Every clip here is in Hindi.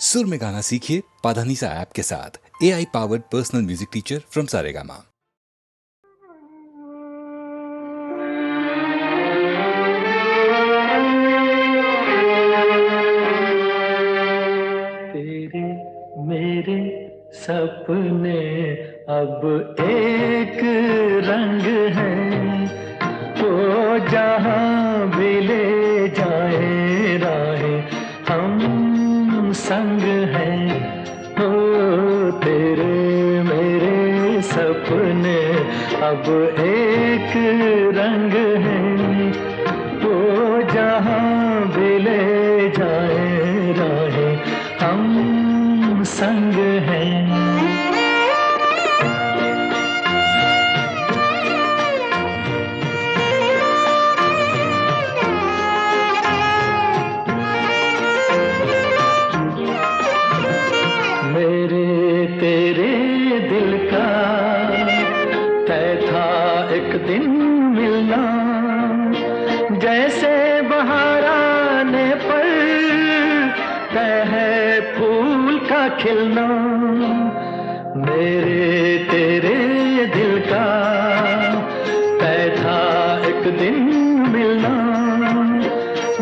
सुर में गाना सीखिए पाधानीसा ऐप के साथ। AI powered personal music teacher from Saregama. तेरे मेरे सपने अब एक रंग है, वो जहाँ भी ले जाए राहें हम संग हैं। हो तेरे मेरे सपने अब एक रंग है, वो जहाँ भी ले जाए राहें हम संग हैं। मेरे तेरे दिल का तय था एक दिन मिलना, जैसे बहार आने पर तय है फूल का खिलना। मेरे तेरे दिल का तय था एक दिन मिलना,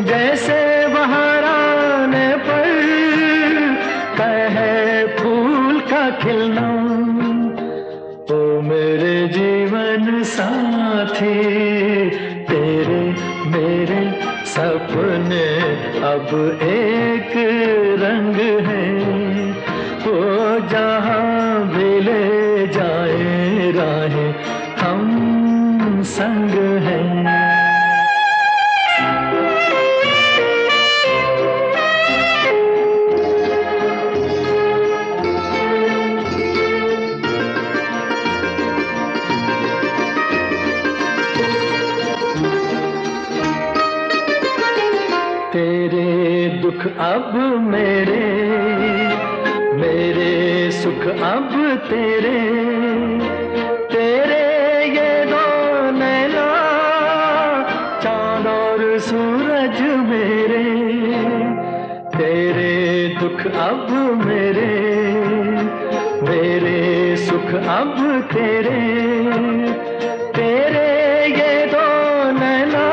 जैसे बहार आने पर तय है फूल का खिलना। ओ मेरे जीवन साथी तेरे मेरे सपने अब एक रंग है, वो जहाँ भी ले जाए राहें हम संग हैं। तेरे दुख अब मेरे, मेरे सुख अब तेरे, तेरे ये दो नैना चांद और सूरज मेरे। तेरे दुख अब मेरे, मेरे सुख अब तेरे, तेरे ये दो नैना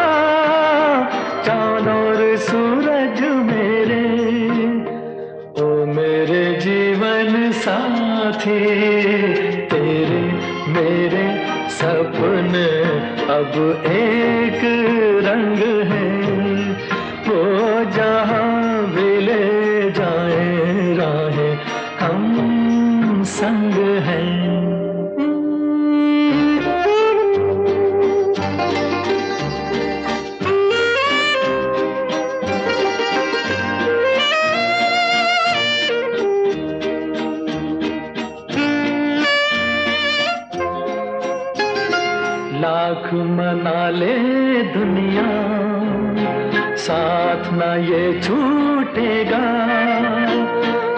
चांद और सूरज मेरे। ओ मेरे जीवन साथी तेरे मेरे सपने अब एक रंग है, वो जहाँ भी ले जाए राहें हम संग हैं। लाख मना ले दुनिया साथ ना ये छूटेगा,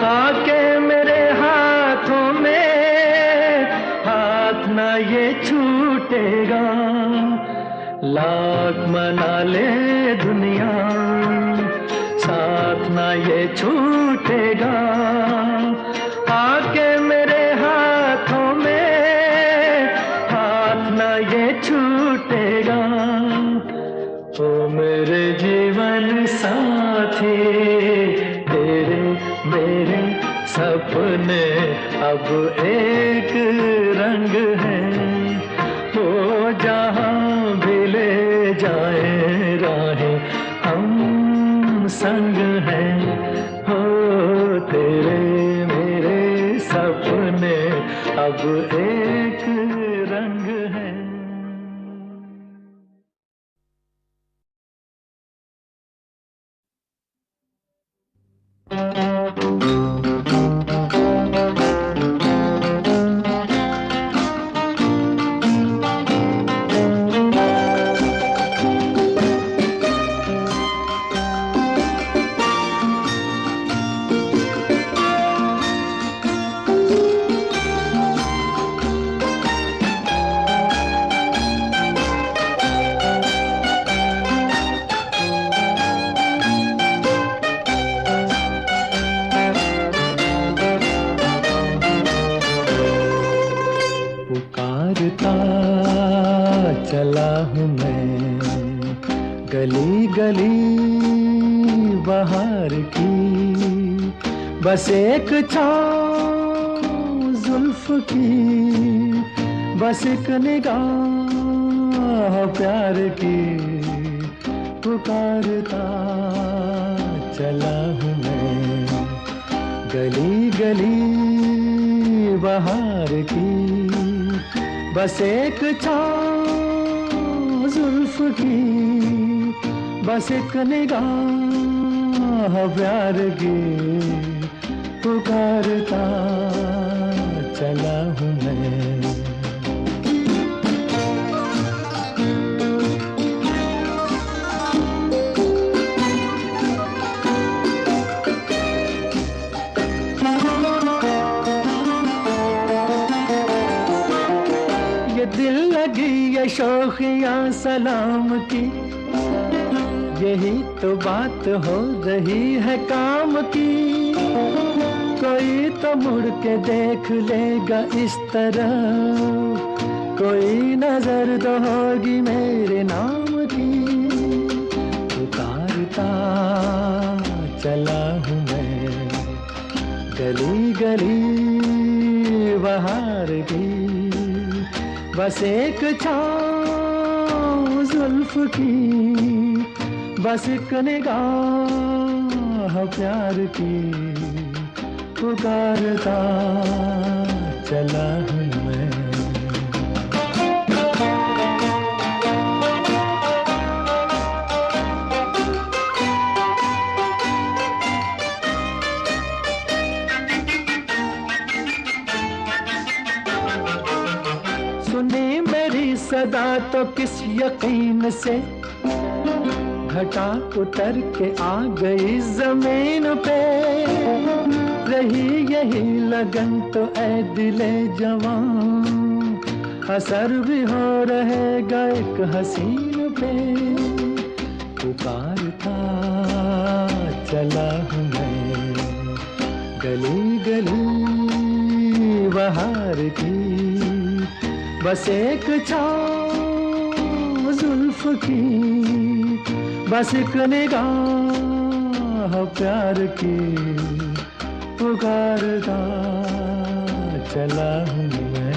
आके मेरे हाथों में हाथ ना ये छूटेगा। लाख मना ले दुनिया साथ ना ये छूटेगा, आके मेरे हाथों में हाथ ना ये छूटेगा। ओ मेरे जीवन साथी तेरे मेरे सपने अब एक रंग है, वो जहाँ भी ले जाए राहें हम संग हैं। हो तेरे मेरे सपने अब एक रंग है। चला हूँ मैं, गली गली बहार की, बस एक छाँव जुल्फ की, बस एक निगाह प्यार की, पुकारता चला हूँ मैं, गली गली बहार की, बस एक छाँव जुल्फ की, बस एक निगाह प्यार की, पुकारता चला हूँ मैं। दिल लगी ये शौकियाँ सलाम की, यही तो बात हो रही है काम की, कोई तो मुड़ के देख लेगा इस तरह, कोई नजर तो होगी मेरे नाम की, पुकारता चला हूँ मैं, गली गली बहार की, बस एक छाँव जुल्फ की, बस एक निगाह प्यार की, पुकारता चला हूँ मैं। सुनी मेरी सदा तो किस यकीन से, घटा उतर के आ गई जमीन पे, रही यही लगन तो ऐ दिले जवान, असर भी हो रहेगा एक हसीन पे, पुकारता चला हूँ मैं, गली गली बहार की, बस एक छाँव जुल्फ की, बस एक निगाह प्यार की, पुकारता चला हूँ मैं।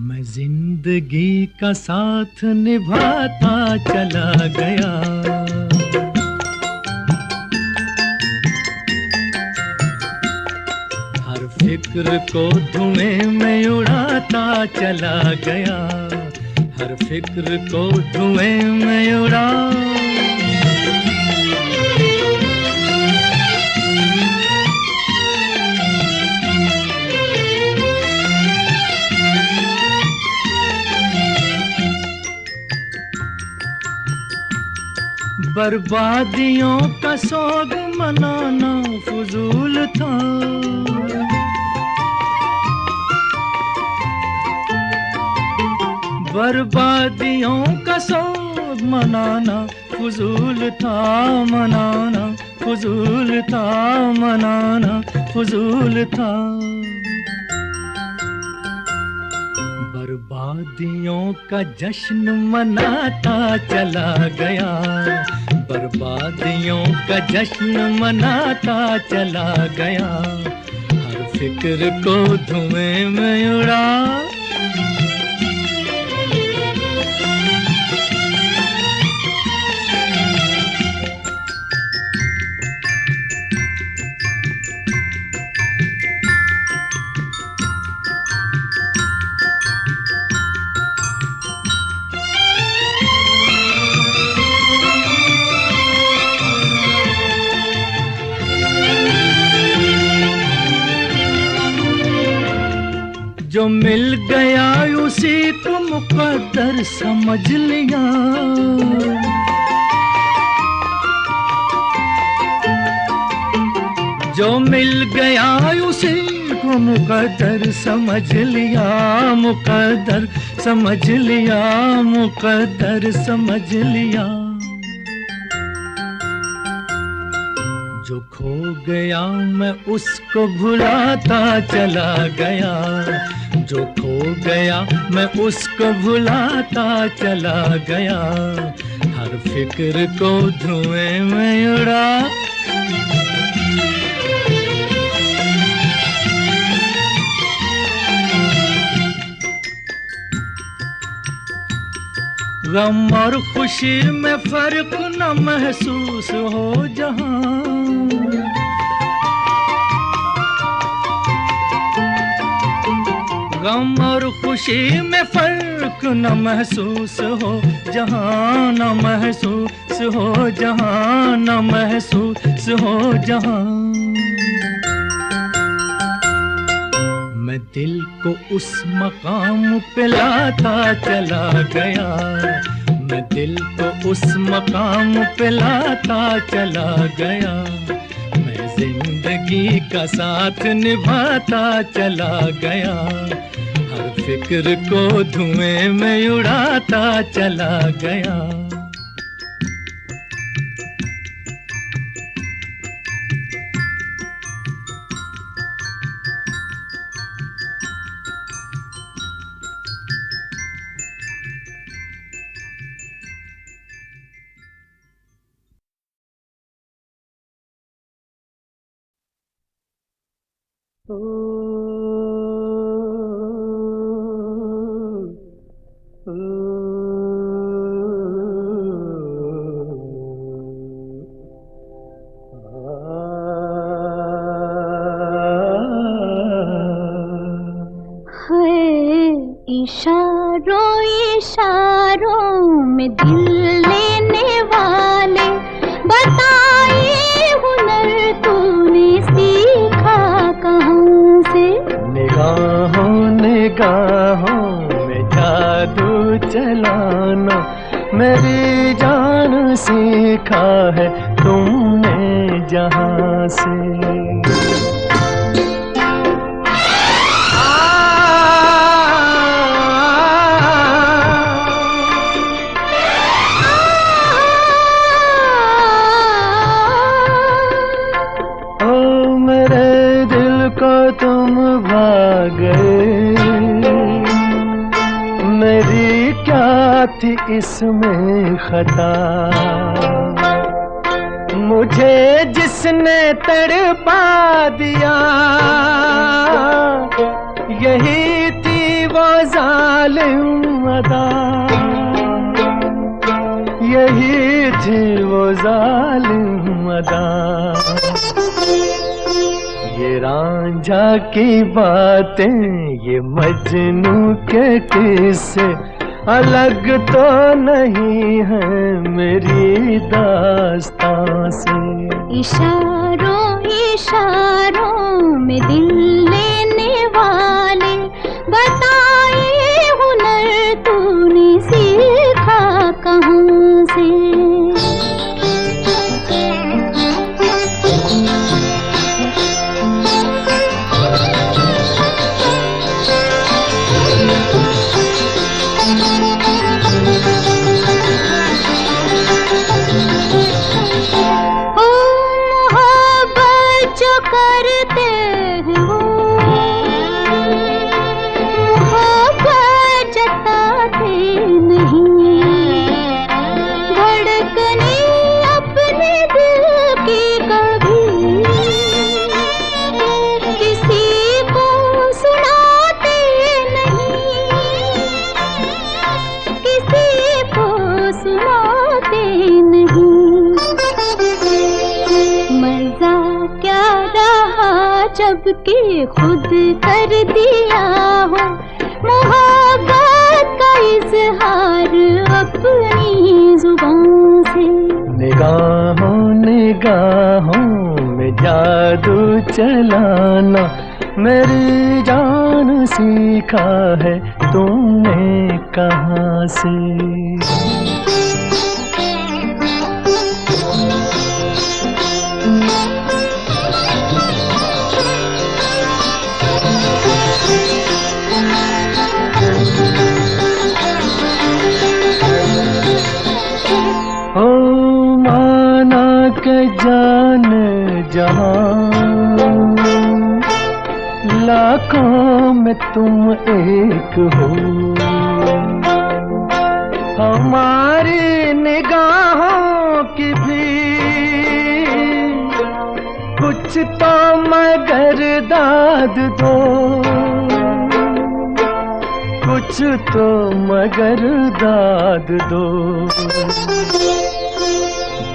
मैं जिंदगी का साथ निभाता चला गया, हर फिक्र को धुएं में उड़ाता चला गया, हर फिक्र को धुएं में उड़ा, बर्बादियों का सोग मनाना फजूल था, बर्बादियों का सोग मनाना फजूल था, मनाना फजूल था, मनाना फजूल था, बर्बादियों का जश्न मनाता चला गया, बर्बादियों का जश्न मनाता चला गया, हर फिक्र को धुएं में उड़ा, जो मिल गया उसी को मुकद्दर समझ लिया, जो मिल गया उसी को मुकद्दर समझ लिया, मुकद्दर समझ लिया, मुकद्दर समझ लिया। जो खो गया मैं उसको भुलाता चला गया, जो खो गया मैं उसको भुलाता चला गया, हर फिक्र को धुएं में उड़ा। गम और खुशी में फर्क न महसूस हो जहां, गम और खुशी में फर्क न महसूस हो जहां, न महसूस हो जहां, न महसूस हो जहां। मैं दिल को उस मकाम पे लाता चला गया, मैं दिल को उस मकाम पे लाता चला गया, मैं जिंदगी का साथ निभाता चला गया, हर फिक्र को धुएं में उड़ाता चला गया। इशारों इशारों में दिल लेने वाले, बताइए हुनर तूने सीखा कहाँ से? निगाहों निगाहों में जादू चलाना मेरी जान सीखा है तुमने जहाँ से। तुम भाग गए, मेरी क्या थी इसमें खता, मुझे जिसने तड़पा दिया यही थी वो जालिम अदा, यही थी वो जालिम अदा। ये रांझा की बातें, ये मजनू के किस्से अलग तो नहीं है मेरी दास्तां से। इशारों इशारों में दिल लेने वाले, बताइए हुनर तूने सीखा कहाँ से? जबकि खुद कर दिया हो मोहब्बत का इजहार अपनी जुबान से। निगाहों निगाहों में जादू चलाना मेरी जान सीखा है तुमने कहाँ से? ओ माना के जान जहां लाखों में तुम एक हो, हमारी निगाहों की भी कुछ तो मगर दाद दो, कुछ तो मगर दाद दो।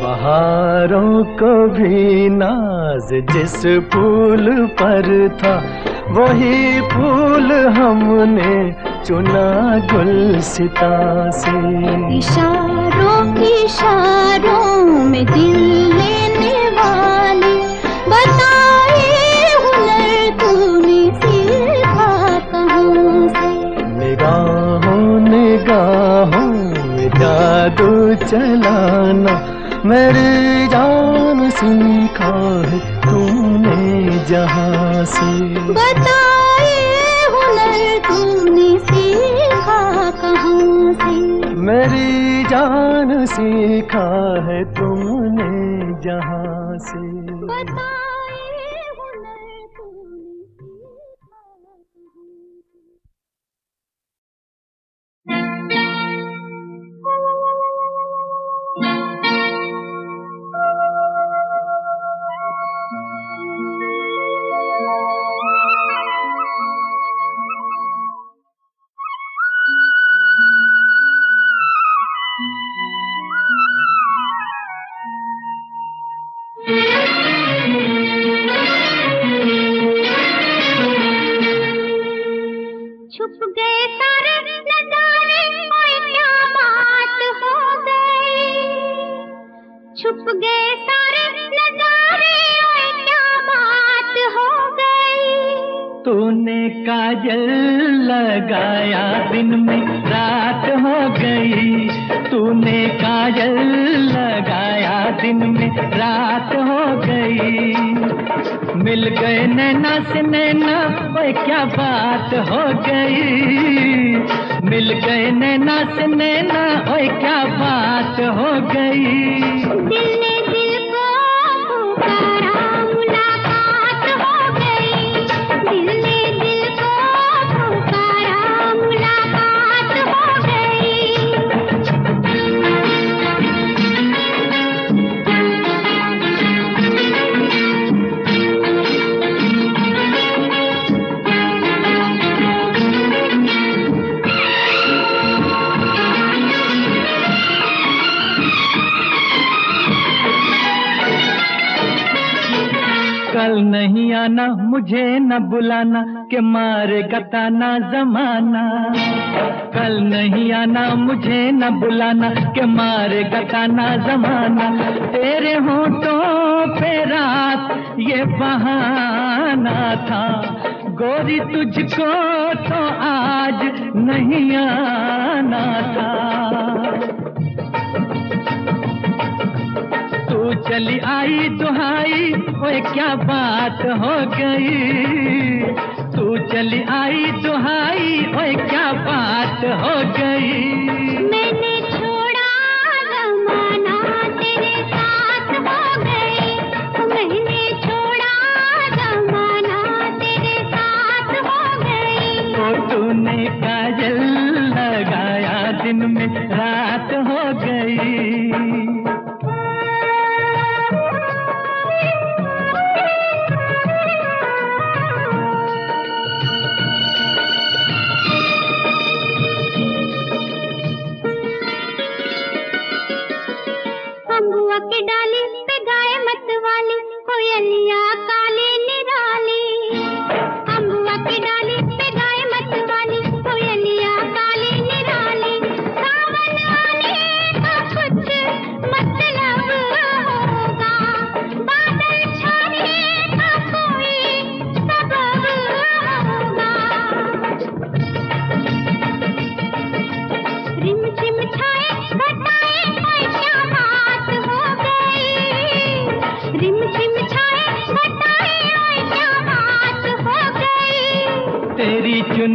बहारों को भी नाज जिस फूल पर था, वही फूल हमने चुना गुलसिता से। इशारों इशारों में दिल लेने वाले, बताए हुनर तूने सीखा कहाँ से? निगाहों निगाहों में जादू चलाना मेरी जान सीखा है तूने जहाँ से। बताए हुनर तूने सीखा कहाँ से? मेरी जान सीखा है तुमने जहाँ से। बताए हुनर तूने सीखा छुप गए सारे नजारे, ओए क्या बात हो गई। छुप गए सारे नजारे, ओए क्या बात हो गई। तूने काजल लगाया दिन में रात हो गई, तूने काजल लगाया दिन में रात हो गई। मिल गए नैना से नैना, ओए क्या बात हो गई। मिल गए नैना से नैना, ओए क्या बात हो गई। दिल ने दिल को पुकारा, मुलाकात हो गई। दिल ने दिल को पुकारा, मुलाकात हो गई। कल नहीं आना मुझे न बुलाना, के मारेगा ताना जमाना। कल नहीं आना मुझे न बुलाना, के मारेगा ताना जमाना। तेरे होठों पे रात ये बहाना था, गोरी तुझको तो आज नहीं आना था। तू चली आई दुहाई, ओए क्या बात हो गई। तू चली आई दुहाई, ओए क्या बात हो गई। मैंने छोड़ा जमाना, तेरे साथ हो गई। मैंने छोड़ा जमाना, तेरे साथ हो गई। तो तूने काजल लगाया दिन में रात हो गई।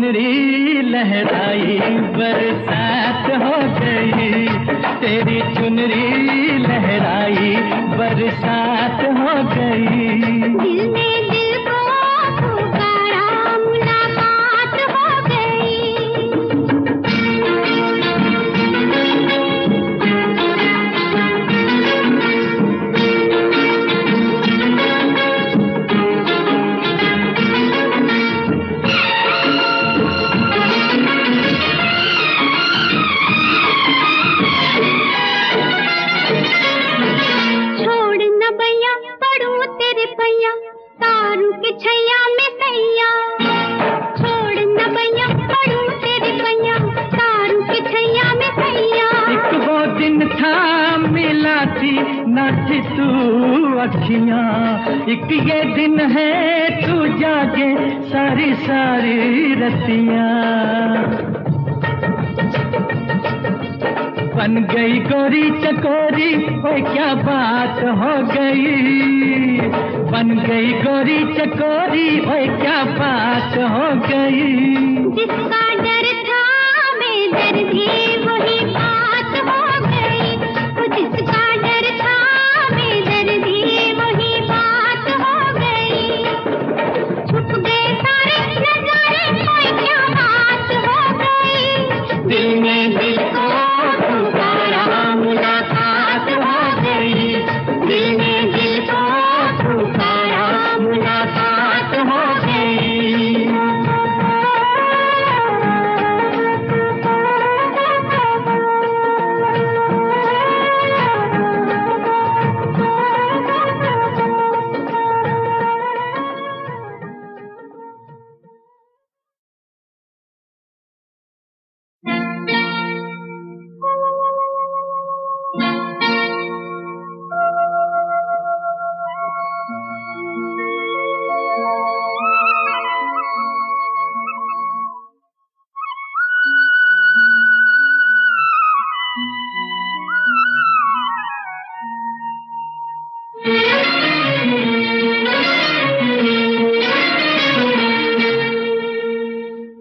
चुनरी लहराई बरसात हो गई, तेरी चुनरी लहराई बरसात हो गई। दिल ने दिल को पुकारा, मुलाकात हो गई। तारू के छैया में सैया, छोड़ न बैया पड़ू तेरे पैया, तारू के छैया में सैया। एक वो दिन था मिला थी ना थी तू अखियां, एक ये दिन है तू जागे सारी सारी रतियां। बन गई गोरी चकोरी, ओए क्या बात हो गई। बन गई गोरी चकोरी, ओए क्या बात हो गई। जिसका डर था बेदर्दी वही बात हो गई, जिसका डर था बेदर्दी वही बात हो गई। छुप गए सारे नजारे, ओए क्या बात हो गई। दिल में दिल को मुलाकात हो गई, दिल में दिल को पुकारा, मुलाकात हो गई।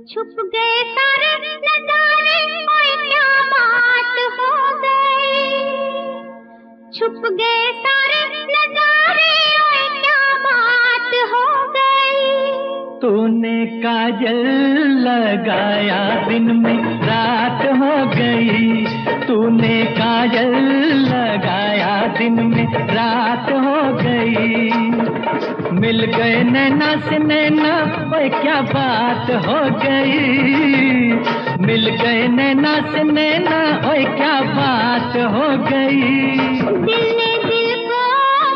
छुप गए सारे नजारे, ओए क्या बात हो गई। छुप गए सारे नजारे, ओए क्या बात हो गई। तूने काजल लगाया दिन में रात हो गई, तूने काजल लगाया दिन में रात हो गई। मिल गए नैना से नैना, ओए क्या बात हो गई। मिल गए नैना से नैना, ओए क्या बात हो गई। दिल ने दिल को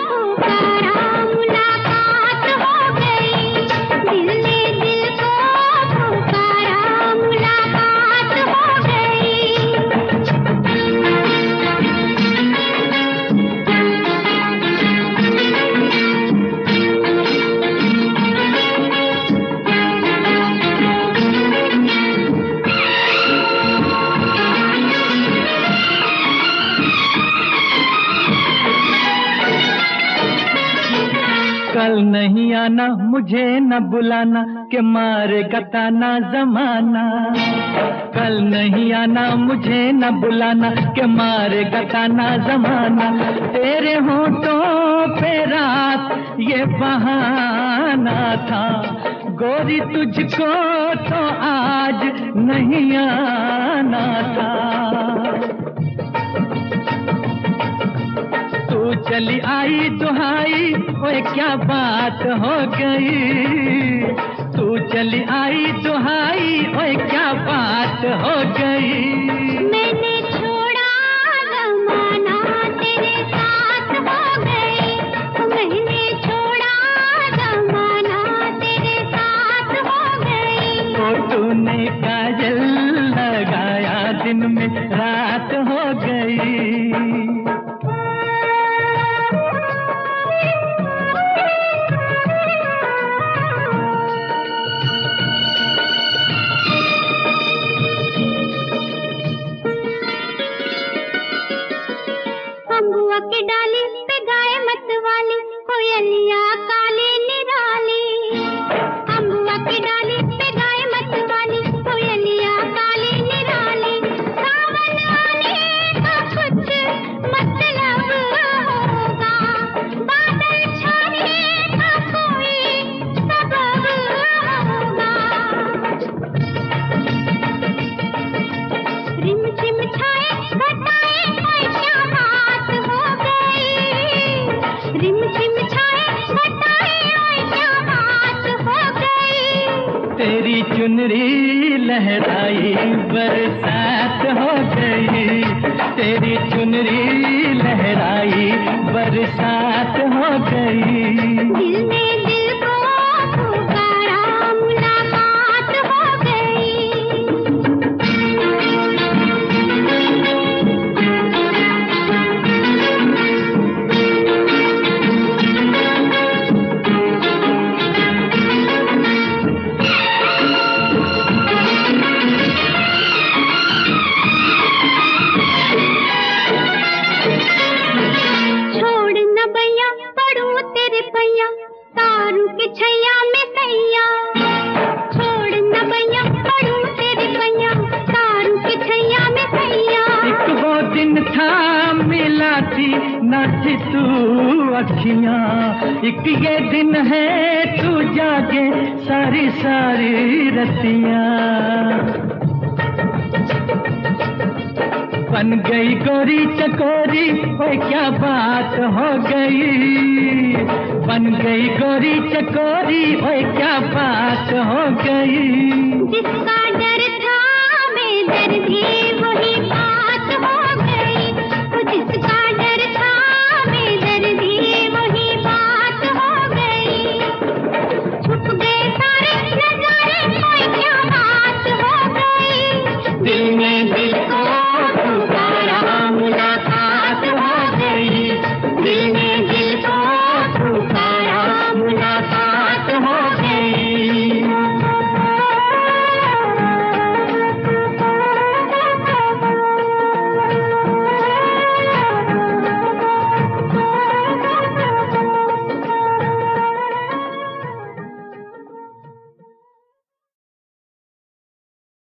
पुकारा, मुलाकात हो गई। दिल ने दिल को पुकारा, मुलाकात हो गई। कल नहीं आना मुझे न बुलाना, के मारेगा ताना जमाना। कल नहीं आना मुझे न बुलाना, के मारेगा ताना जमाना। तेरे होठों पे रात ये बहाना था, गोरी तुझको तो आज नहीं आना था। तू चली आई दुहाई, ओए क्या बात हो गई। तू चली आई दुहाई, ओए क्या बात हो गई। मैंने छोड़ा जमाना, तेरे साथ हो गई। मैंने छोड़ा जमाना, तेरे साथ हो गई। तो तूने काजल लगाया दिन में रात हो गई। अम्बुआ की डाली पे गाय मत वाली, कोयलिया काली निराली। अम्बुआ की डाली पे गाय मत वाली, चुनरी लहराई बरसात हो गई, तेरी चुनरी लहराई बरसात हो गई। दिल ने दिल को पुकारा, मुलाकात हो गई। छोड़ न बैया पड़ूं तेरे पैया, तारू के छैया में सैया। छोड़ न बैया पड़ूं तेरे पैया, तारू के छैया में सैया। एक वो दिन था मिला थी न थी तू अखियां, एक ये दिन है तू जागे सारी सारी रतियां। बन गई गोरी चकोरी, ओए क्या बात हो गई। बन गई गोरी चकोरी, ओए क्या बात हो गई। जिसका डर